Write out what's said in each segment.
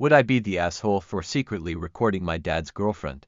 Would I be the asshole for secretly recording my dad's girlfriend?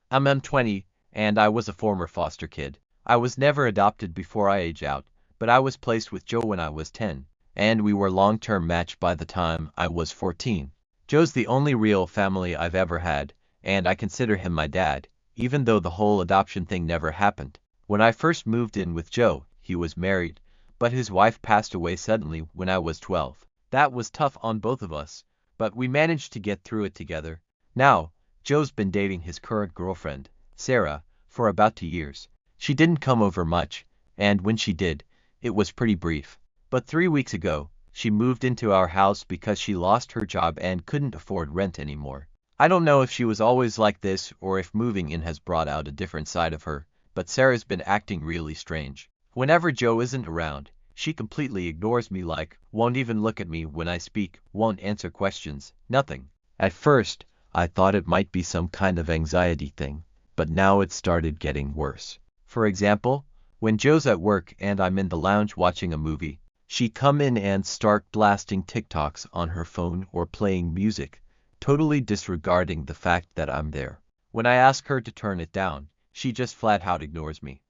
I'm 20, and I was a former foster kid. I was never adopted before I age out, but I was placed with Joe when I was 10, and we were long-term matched by the time I was 14. Joe's the only real family I've ever had, and I consider him my dad, even though the whole adoption thing never happened. When I first moved in with Joe, he was married, but his wife passed away suddenly when I was 12. That was tough on both of us, but we managed to get through it together. Now, Joe's been dating his current girlfriend, Sarah, for about 2 years. She didn't come over much, and when she did, it was pretty brief. But 3 weeks ago, she moved into our house because she lost her job and couldn't afford rent anymore. I don't know if she was always like this or if moving in has brought out a different side of her, but Sarah's been acting really strange. Whenever Joe isn't around, she completely ignores me, like, won't even look at me when I speak, won't answer questions, nothing. At first, I thought it might be some kind of anxiety thing, but now it started getting worse. For example, when Joe's at work and I'm in the lounge watching a movie, she'd come in and start blasting TikToks on her phone or playing music, totally disregarding the fact that I'm there. When I ask her to turn it down, she just flat out ignores me.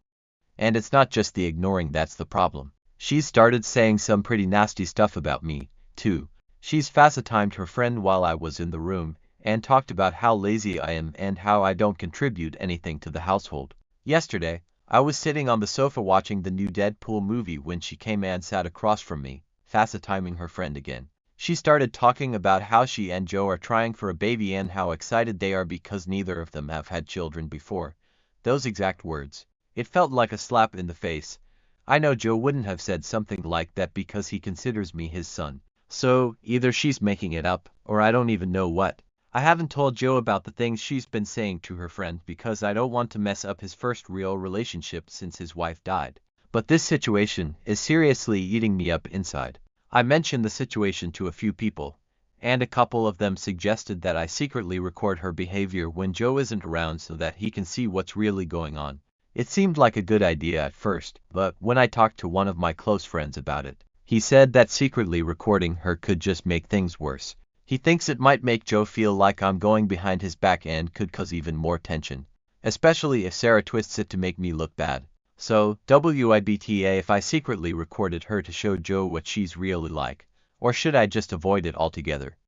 And it's not just the ignoring that's the problem. She's started saying some pretty nasty stuff about me, too. She's FaceTimed her friend while I was in the room, and talked about how lazy I am and how I don't contribute anything to the household. Yesterday, I was sitting on the sofa watching the new Deadpool movie when she came and sat across from me, FaceTiming her friend again. She started talking about how she and Joe are trying for a baby and how excited they are because neither of them have had children before. Those exact words. It felt like a slap in the face. I know Joe wouldn't have said something like that because he considers me his son. So, either she's making it up, or I don't even know what. I haven't told Joe about the things she's been saying to her friend because I don't want to mess up his first real relationship since his wife died. But this situation is seriously eating me up inside. I mentioned the situation to a few people, and a couple of them suggested that I secretly record her behavior when Joe isn't around so that he can see what's really going on. It seemed like a good idea at first, but when I talked to one of my close friends about it, he said that secretly recording her could just make things worse. He thinks it might make Joe feel like I'm going behind his back and could cause even more tension, especially if Sarah twists it to make me look bad. So, WIBTA if I secretly recorded her to show Joe what she's really like, or should I just avoid it altogether?